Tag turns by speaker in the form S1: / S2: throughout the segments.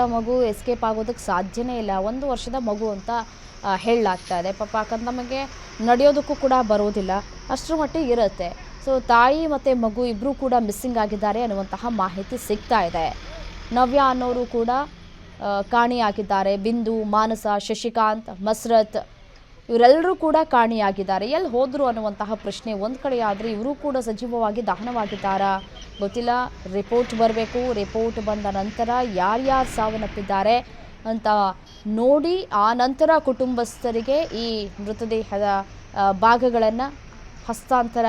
S1: ಮಗು ಎಸ್ಕೇಪ್ ಆಗೋದಕ್ಕೆ ಸಾಧ್ಯನೇ ಇಲ್ಲ. 1 ವರ್ಷದ ಮಗು ಅಂತ ಹೇಳಲಾಗ್ತಾ ಇದೆ. ಪಾಪ ಯಾಕಂದ್ರೆ ನಮಗೆ ನಡೆಯೋದಕ್ಕೂ ಕೂಡ ಬರೋದಿಲ್ಲ, ಅಷ್ಟರ ಮಟ್ಟಿಗೆ ಇರುತ್ತೆ. ಸೊ ತಾಯಿ ಮತ್ತು ಮಗು ಇಬ್ಬರೂ ಕೂಡ ಮಿಸ್ಸಿಂಗ್ ಆಗಿದ್ದಾರೆ ಅನ್ನುವಂತಹ ಮಾಹಿತಿ ಸಿಗ್ತಾ ಇದೆ. ನವ್ಯ ಅನ್ನೋರು ಕೂಡ ಕಾಣೆಯಾಗಿದ್ದಾರೆ. ಬಿಂದು, ಮಾನಸ, ಶಶಿಕಾಂತ್, ಮಸ್ರತ್ ಇವರೆಲ್ಲರೂ ಕೂಡ ಕಾಣೆಯಾಗಿದ್ದಾರೆ. ಎಲ್ಲಿ ಹೋದರು ಅನ್ನುವಂತಹ ಪ್ರಶ್ನೆ ಒಂದು ಕಡೆ ಆದರೆ ಇವರು ಕೂಡ ಸಜೀವವಾಗಿ ದಹನವಾಗಿದ್ದಾರಾ ಗೊತ್ತಿಲ್ಲ. ರಿಪೋರ್ಟ್ ಬರಬೇಕು. ರಿಪೋರ್ಟ್ ಬಂದ ನಂತರ ಯಾರ್ಯಾರು ಸಾವನ್ನಪ್ಪಿದ್ದಾರೆ ಅಂತ ನೋಡಿ ಆ ನಂತರ ಕುಟುಂಬಸ್ಥರಿಗೆ ಈ ಮೃತದೇಹದ ಭಾಗಗಳನ್ನು ಹಸ್ತಾಂತರ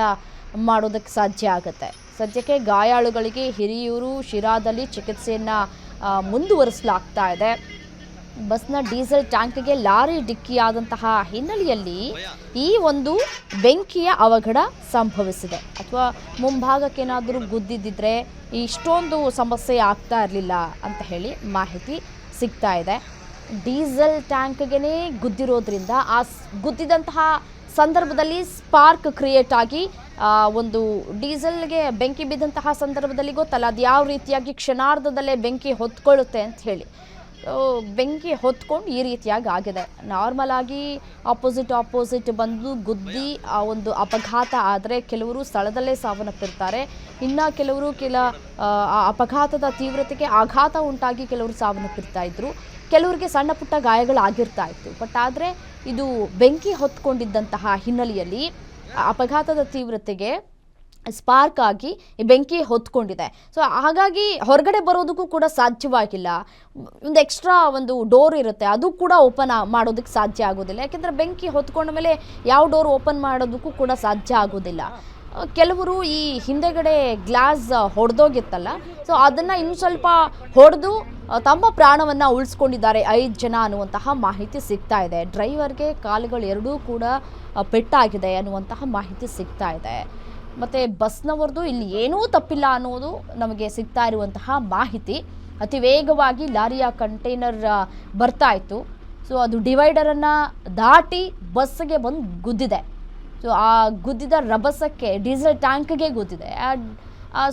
S1: ಮಾಡೋದಕ್ಕೆ ಸಾಧ್ಯ ಆಗುತ್ತೆ. ಸದ್ಯಕ್ಕೆ ಗಾಯಾಳುಗಳಿಗೆ ಹಿರಿಯೂರು, ಶಿರಾದಲ್ಲಿ ಚಿಕಿತ್ಸೆಯನ್ನು ಮುಂದುವರಿಸಲಾಗ್ತಾ ಇದೆ. ಬಸ್ನ ಡೀಸೆಲ್ ಟ್ಯಾಂಕ್ಗೆ ಲಾರಿ ಡಿಕ್ಕಿಯಾದಂತಹ ಹಿನ್ನೆಲೆಯಲ್ಲಿ ಈ ಒಂದು ಬೆಂಕಿಯ ಅವಘಡ ಸಂಭವಿಸಿದೆ. ಅಥವಾ ಮುಂಭಾಗಕ್ಕೇನಾದರೂ ಗುದ್ದಿದ್ದರೆ ಇಷ್ಟೊಂದು ಸಮಸ್ಯೆ ಆಗ್ತಾ ಇರಲಿಲ್ಲ ಅಂತ ಹೇಳಿ ಮಾಹಿತಿ ಸಿಗ್ತಾ ಇದೆ. ಡೀಸೆಲ್ ಟ್ಯಾಂಕ್ಗೆ ಗುದ್ದಿರೋದ್ರಿಂದ ಆ ಗುದ್ದಿದಂತಹ ಸಂದರ್ಭದಲ್ಲಿ ಸ್ಪಾರ್ಕ್ ಕ್ರಿಯೇಟ್ ಆಗಿ ಒಂದು ಡೀಸೆಲ್ಗೆ ಬೆಂಕಿ ಬಿದ್ದಂತಹ ಸಂದರ್ಭದಲ್ಲಿ ಗೊತ್ತಲ್ಲ ಅದು ಯಾವ ರೀತಿಯಾಗಿ ಕ್ಷಣಾರ್ಧದಲ್ಲೇ ಬೆಂಕಿ ಹೊತ್ಕೊಳ್ಳುತ್ತೆ ಅಂತ ಹೇಳಿ. ಬೆಂಕಿ ಹೊತ್ಕೊಂಡು ಈ ರೀತಿಯಾಗಿ ಆಗಿದೆ. ನಾರ್ಮಲ್ ಆಗಿ ಆಪೋಸಿಟ್ ಬಂದು ಗುದ್ದಿ ಆ ಒಂದು ಅಪಘಾತ ಆದರೆ ಕೆಲವರು ಸ್ಥಳದಲ್ಲೇ ಸಾವನ್ನಪ್ಪಿರ್ತಾರೆ. ಇನ್ನು ಕೆಲವರು ಅಪಘಾತದ ತೀವ್ರತೆಗೆ ಆಘಾತ ಉಂಟಾಗಿ ಕೆಲವರು ಸಾವನ್ನಪ್ಪಿರ್ತಾ ಇದ್ರು. ಕೆಲವರಿಗೆ ಸಣ್ಣ ಪುಟ್ಟ ಗಾಯಗಳಾಗಿರ್ತಾ ಇತ್ತು. ಬಟ್ ಆದರೆ ಇದು ಬೆಂಕಿ ಹೊತ್ಕೊಂಡಿದ್ದಂತಹ ಹಿನ್ನೆಲೆಯಲ್ಲಿ ಅಪಘಾತದ ತೀವ್ರತೆಗೆ ಸ್ಪಾರ್ಕ್ ಆಗಿ ಬೆಂಕಿ ಹೊತ್ಕೊಂಡಿದೆ. ಸೊ ಹಾಗಾಗಿ ಹೊರಗಡೆ ಬರೋದಕ್ಕೂ ಕೂಡ ಸಾಧ್ಯವಾಗಿಲ್ಲ. ಒಂದು ಎಕ್ಸ್ಟ್ರಾ ಒಂದು ಡೋರ್ ಇರುತ್ತೆ, ಅದು ಕೂಡ ಓಪನ್ ಮಾಡೋದಕ್ಕೆ ಸಾಧ್ಯ ಆಗೋದಿಲ್ಲ. ಯಾಕೆಂದರೆ ಬೆಂಕಿ ಹೊತ್ಕೊಂಡ ಮೇಲೆ ಯಾವ ಡೋರ್ ಓಪನ್ ಮಾಡೋದಕ್ಕೂ ಕೂಡ ಸಾಧ್ಯ ಆಗೋದಿಲ್ಲ. ಕೆಲವರು ಈ ಹಿಂದೆಗಡೆ ಗ್ಲಾಸ್ ಹೊಡೆದೋಗಿತ್ತಲ್ಲ, ಸೊ ಅದನ್ನು ಇನ್ನು ಸ್ವಲ್ಪ ಹೊಡೆದು ತಮ್ಮ ಪ್ರಾಣವನ್ನು ಉಳಿಸ್ಕೊಂಡಿದ್ದಾರೆ 5 ಜನ ಅನ್ನುವಂತಹ ಮಾಹಿತಿ ಸಿಗ್ತಾ ಇದೆ. ಡ್ರೈವರ್ಗೆ ಕಾಲುಗಳು ಎರಡೂ ಕೂಡ ಪೆಟ್ಟಾಗಿದೆ ಅನ್ನುವಂತಹ ಮಾಹಿತಿ ಸಿಗ್ತಾ ಇದೆ. ಮತ್ತು ಬಸ್ನವ್ರದ್ದು ಇಲ್ಲಿ ಏನೂ ತಪ್ಪಿಲ್ಲ ಅನ್ನೋದು ನಮಗೆ ಸಿಗ್ತಾ ಇರುವಂತಹ ಮಾಹಿತಿ. ಅತಿ ವೇಗವಾಗಿ ಲಾರಿಯ ಕಂಟೈನರ್ ಬರ್ತಾ ಇತ್ತು. ಸೊ ಅದು ಡಿವೈಡರನ್ನು ದಾಟಿ ಬಸ್ಸಿಗೆ ಬಂದು ಗುದ್ದಿದೆ. ಸೊ ಆ ಗುದ್ದಿದ ರಭಸಕ್ಕೆ ಡೀಸೆಲ್ ಟ್ಯಾಂಕ್ಗೆ ಗುದ್ದಿದೆ.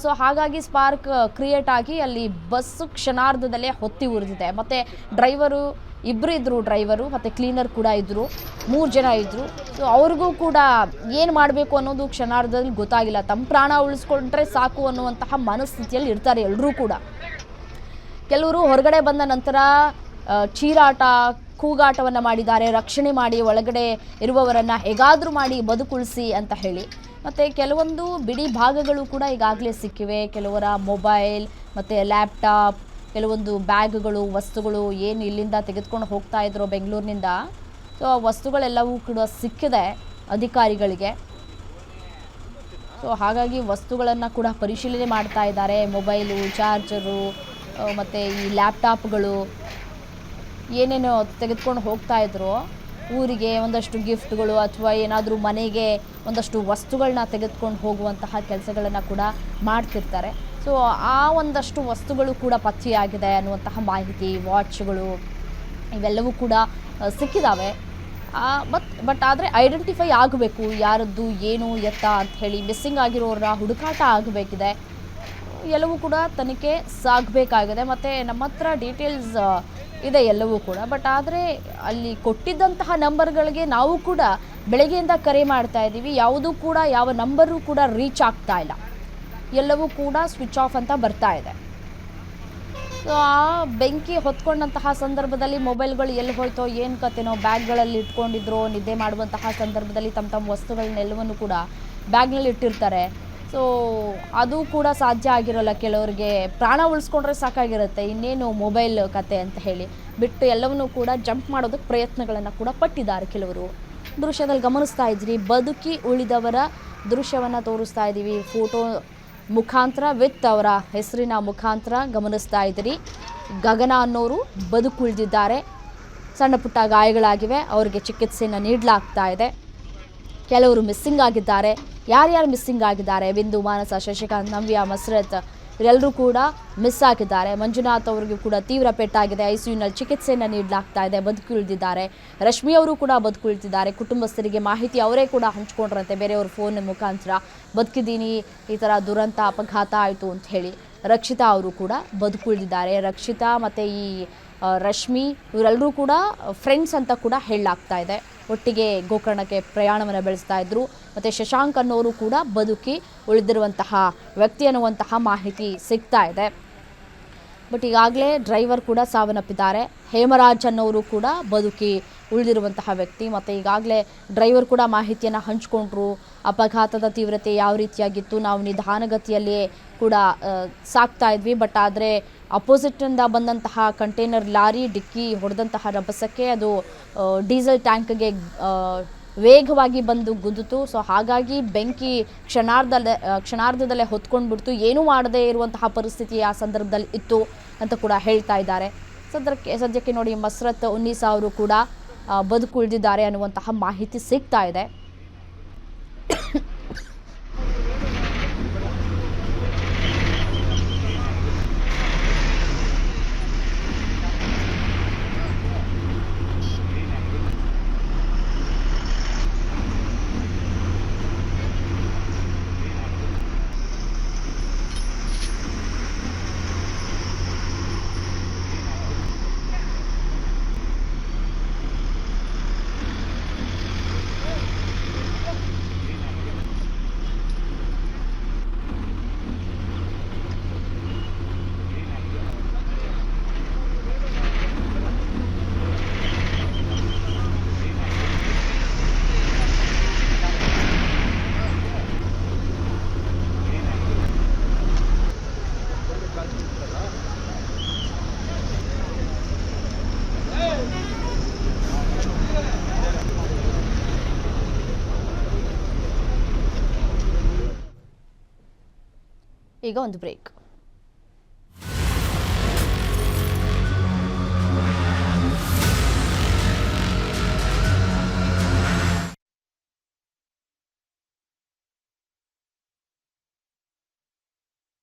S1: ಸೊ ಹಾಗಾಗಿ ಸ್ಪಾರ್ಕ್ ಕ್ರಿಯೇಟ್ ಆಗಿ ಅಲ್ಲಿ ಬಸ್ಸು ಕ್ಷಣಾರ್ಧದಲ್ಲೇ ಹೊತ್ತಿ ಉರಿದಿದೆ. ಮತ್ತು ಇಬ್ಬರು ಇದ್ದರು, ಡ್ರೈವರು ಮತ್ತು ಕ್ಲೀನರ್ ಕೂಡ ಇದ್ದರು, 3 ಜನ ಇದ್ದರು. ಸೊ ಅವ್ರಿಗೂ ಕೂಡ ಏನು ಮಾಡಬೇಕು ಅನ್ನೋದು ಕ್ಷಣಾರ್ಧದಲ್ಲಿ ಗೊತ್ತಾಗಿಲ್ಲ. ತಮ್ಮ ಪ್ರಾಣ ಉಳಿಸ್ಕೊಂಡ್ರೆ ಸಾಕು ಅನ್ನುವಂತಹ ಮನಸ್ಥಿತಿಯಲ್ಲಿ ಇರ್ತಾರೆ ಎಲ್ಲರೂ ಕೂಡ. ಕೆಲವರು ಹೊರಗಡೆ ಬಂದ ನಂತರ ಚೀರಾಟ, ಕೂಗಾಟವನ್ನು ಮಾಡಿದ್ದಾರೆ, ರಕ್ಷಣೆ ಮಾಡಿ ಒಳಗಡೆ ಇರುವವರನ್ನು ಹೇಗಾದರೂ ಮಾಡಿ ಬದುಕುಳಿಸಿ ಅಂತ ಹೇಳಿ. ಮತ್ತು ಕೆಲವೊಂದು ಬಿಡಿ ಭಾಗಗಳು ಕೂಡ ಈಗಾಗಲೇ ಸಿಕ್ಕಿವೆ. ಕೆಲವರ ಮೊಬೈಲ್ ಮತ್ತು ಲ್ಯಾಪ್ಟಾಪ್, ಕೆಲವೊಂದು ಬ್ಯಾಗ್ಗಳು, ವಸ್ತುಗಳು ಏನು ಇಲ್ಲಿಂದ ತೆಗೆದುಕೊಂಡು ಹೋಗ್ತಾ ಇದ್ರು ಬೆಂಗಳೂರಿನಿಂದ, ಸೊ ಆ ವಸ್ತುಗಳೆಲ್ಲವೂ ಕೂಡ ಸಿಕ್ಕಿದೆ ಅಧಿಕಾರಿಗಳಿಗೆ. ಸೊ ಹಾಗಾಗಿ ವಸ್ತುಗಳನ್ನು ಕೂಡ ಪರಿಶೀಲನೆ ಮಾಡ್ತಾ ಇದ್ದಾರೆ. ಮೊಬೈಲು, ಚಾರ್ಜರು ಮತ್ತು ಈ ಲ್ಯಾಪ್ಟಾಪ್ಗಳು ಏನೇನು ತೆಗೆದುಕೊಂಡು ಹೋಗ್ತಾ ಇದ್ರು ಊರಿಗೆ, ಒಂದಷ್ಟು ಗಿಫ್ಟ್ಗಳು ಅಥವಾ ಏನಾದರೂ ಮನೆಗೆ ಒಂದಷ್ಟು ವಸ್ತುಗಳನ್ನ ತೆಗೆದುಕೊಂಡು ಹೋಗುವಂತಹ ಕೆಲಸಗಳನ್ನು ಕೂಡ ಮಾಡ್ತಿರ್ತಾರೆ. ಸೊ ಆ ಒಂದಷ್ಟು ವಸ್ತುಗಳು ಕೂಡ ಪತ್ತೆಯಾಗಿದೆ ಅನ್ನುವಂತಹ ಮಾಹಿತಿ. ವಾಚ್ಗಳು ಇವೆಲ್ಲವೂ ಕೂಡ ಸಿಕ್ಕಿದ್ದಾವೆ. ಬಟ್ ಆದರೆ ಐಡೆಂಟಿಫೈ ಆಗಬೇಕು, ಯಾರದ್ದು ಏನು ಎತ್ತ ಅಂತ ಹೇಳಿ. ಮಿಸ್ಸಿಂಗ್ ಆಗಿರೋರ ಹುಡುಕಾಟ ಆಗಬೇಕಿದೆ. ಎಲ್ಲವೂ ಕೂಡ ತನಿಖೆ ಸಾಗಬೇಕಾಗಿದೆ. ಮತ್ತು ನಮ್ಮ ಹತ್ರ ಡೀಟೇಲ್ಸ್ ಇದೆ ಎಲ್ಲವೂ ಕೂಡ. ಬಟ್ ಆದರೆ ಅಲ್ಲಿ ಕೊಟ್ಟಿದ್ದಂತಹ ನಂಬರ್ಗಳಿಗೆ ನಾವು ಕೂಡ ಬೆಳಗ್ಗೆಯಿಂದ ಕರೆ ಮಾಡ್ತಾ ಇದ್ದೀವಿ, ಯಾವುದೂ ಕೂಡ ಯಾವ ನಂಬರು ಕೂಡ ರೀಚ್ ಆಗ್ತಾ ಇಲ್ಲ. ಎಲ್ಲವೂ ಕೂಡ ಸ್ವಿಚ್ ಆಫ್ ಅಂತ ಬರ್ತಾ ಇದೆ. ಸೊ ಆ ಬೆಂಕಿ ಹೊತ್ಕೊಂಡಂತಹ ಸಂದರ್ಭದಲ್ಲಿ ಮೊಬೈಲ್ಗಳು ಎಲ್ಲಿ ಹೋಯ್ತೋ ಏನು ಕತೆನೋ, ಬ್ಯಾಗ್ಗಳಲ್ಲಿ ಇಟ್ಕೊಂಡಿದ್ರು. ನಿದ್ದೆ ಮಾಡುವಂತಹ ಸಂದರ್ಭದಲ್ಲಿ ತಮ್ಮ ವಸ್ತುಗಳನ್ನೆಲ್ಲವನ್ನು ಕೂಡ ಬ್ಯಾಗ್ನಲ್ಲಿ ಇಟ್ಟಿರ್ತಾರೆ. ಸೊ ಅದು ಕೂಡ ಸಾಧ್ಯ ಆಗಿರೋಲ್ಲ. ಕೆಲವರಿಗೆ ಪ್ರಾಣ ಉಳಿಸ್ಕೊಂಡ್ರೆ ಸಾಕಾಗಿರುತ್ತೆ, ಇನ್ನೇನು ಮೊಬೈಲ್ ಕತೆ ಅಂತ ಹೇಳಿ ಬಿಟ್ಟು ಎಲ್ಲವನ್ನೂ ಕೂಡ ಜಂಪ್ ಮಾಡೋದಕ್ಕೆ ಪ್ರಯತ್ನಗಳನ್ನು ಕೂಡ ಪಟ್ಟಿದ್ದಾರೆ ಕೆಲವರು. ದೃಶ್ಯದಲ್ಲಿ ಗಮನಿಸ್ತಾ ಇದ್ರಿ, ಬದುಕಿ ಉಳಿದವರ ದೃಶ್ಯವನ್ನು ತೋರಿಸ್ತಾ ಇದ್ದೀವಿ. ಫೋಟೋ ಮುಖಾಂತರ ವಿತ್ ಅವರ ಹೆಸರಿನ ಮುಖಾಂತರ ಗಮನಿಸ್ತಾ ಇದ್ದೀರಿ. ಗಗನ ಅನ್ನೋರು ಬದುಕುಳಿದಿದ್ದಾರೆ. ಸಣ್ಣ ಪುಟ್ಟ ಗಾಯಗಳಾಗಿವೆ, ಅವರಿಗೆ ಚಿಕಿತ್ಸೆಯನ್ನು ನೀಡಲಾಗ್ತಾ ಇದೆ. ಕೆಲವರು ಮಿಸ್ಸಿಂಗ್ ಆಗಿದ್ದಾರೆ. ಯಾರ್ಯಾರು ಮಿಸ್ಸಿಂಗ್ ಆಗಿದ್ದಾರೆ? ಬಿಂದು, ಮಾನಸ, ಶಶಿಕಾಂತ್, ನವ್ಯ, ಮಸ್ರತ್ ಇವರೆಲ್ಲರೂ ಕೂಡ ಮಿಸ್ ಆಗಿದ್ದಾರೆ. ಮಂಜುನಾಥ್ ಅವರಿಗೂ ಕೂಡ ತೀವ್ರ ಪೆಟ್ಟಾಗಿದೆ. ಐಸಿಯುನಲ್ಲಿ ಚಿಕಿತ್ಸೆಯನ್ನು ನೀಡಲಾಗ್ತಾ ಇದೆ. ಬದುಕುಳಿದಿದ್ದಾರೆ. ರಶ್ಮಿ ಅವರು ಕೂಡ ಬದುಕುಳಿದಿದ್ದಾರೆ. ಕುಟುಂಬಸ್ಥರಿಗೆ ಮಾಹಿತಿ ಅವರೇ ಕೂಡ ಹಂಚ್ಕೊಂಡ್ರಂತೆ ಬೇರೆಯವ್ರ ಫೋನ್ ಮುಖಾಂತರ, ಬದುಕಿದ್ದೀನಿ, ಈ ಥರ ದುರಂತ ಅಪಘಾತ ಆಯಿತು ಅಂತ ಹೇಳಿ. ರಕ್ಷಿತಾ ಅವರು ಕೂಡ ಬದುಕುಳಿದಿದ್ದಾರೆ. ರಕ್ಷಿತಾ ಮತ್ತು ಈ ರಶ್ಮಿ ಇವರೆಲ್ಲರೂ ಕೂಡ ಫ್ರೆಂಡ್ಸ್ ಅಂತ ಕೂಡ ಹೇಳಲಾಗ್ತಾ ಇದೆ. ಒಟ್ಟಿಗೆ ಗೋಕರ್ಣಕ್ಕೆ ಪ್ರಯಾಣವನ್ನು ಬೆಳೆಸ್ತಾ ಇದ್ರು. ಮತ್ತು ಶಶಾಂಕ್ ಅನ್ನೋರು ಕೂಡ ಬದುಕಿ ಉಳಿದಿರುವಂತಹ ವ್ಯಕ್ತಿ ಅನ್ನುವಂತಹ ಮಾಹಿತಿ ಸಿಗ್ತಾ ಇದೆ. ಬಟ್ ಈಗಾಗಲೇ ಡ್ರೈವರ್ ಕೂಡ ಸಾವನ್ನಪ್ಪಿದ್ದಾರೆ. ಹೇಮರಾಜ್ ಅನ್ನೋರು ಕೂಡ ಬದುಕಿ ಉಳಿದಿರುವಂತಹ ವ್ಯಕ್ತಿ. ಮತ್ತು ಈಗಾಗಲೇ ಡ್ರೈವರ್ ಕೂಡ ಮಾಹಿತಿಯನ್ನು ಹಂಚಿಕೊಂಡ್ರು. ಅಪಘಾತದ ತೀವ್ರತೆ ಯಾವ ರೀತಿಯಾಗಿತ್ತು, ನಾವು ನಿಧಾನಗತಿಯಲ್ಲಿಯೇ ಕೂಡ ಸಾಕ್ತಾ ಇದ್ವಿ, ಬಟ್ ಆದರೆ ಅಪೋಸಿಟ್ನಿಂದ ಬಂದಂತಹ ಕಂಟೈನರ್ ಲಾರಿ ಡಿಕ್ಕಿ ಹೊಡೆದಂತಹ ರಭಸಕ್ಕೆ ಅದು ಡೀಸೆಲ್ ಟ್ಯಾಂಕ್ಗೆ ವೇಗವಾಗಿ ಬಂದು ಗುದ್ದಿತು. ಸೊ ಹಾಗಾಗಿ ಬೆಂಕಿ ಕ್ಷಣಾರ್ಧದಲ್ಲೇ ಹೊತ್ಕೊಂಡ್ಬಿಡ್ತು. ಏನೂ ಮಾಡದೇ ಇರುವಂತಹ ಪರಿಸ್ಥಿತಿ ಆ ಸಂದರ್ಭದಲ್ಲಿ ಇತ್ತು ಅಂತ ಕೂಡ ಹೇಳ್ತಾ ಇದ್ದಾರೆ. ಸದ್ಯಕ್ಕೆ ನೋಡಿ ಮಸ್ರತ್ ಉನ್ನೀಸಾ ಅವರು ಕೂಡ ಬದುಕುಳಿದಿದ್ದಾರೆ ಅನ್ನುವಂತಹ ಮಾಹಿತಿ ಸಿಗ್ತಾ ಇದೆ. ಈಗ ಒಂದು ಬ್ರೇಕ್.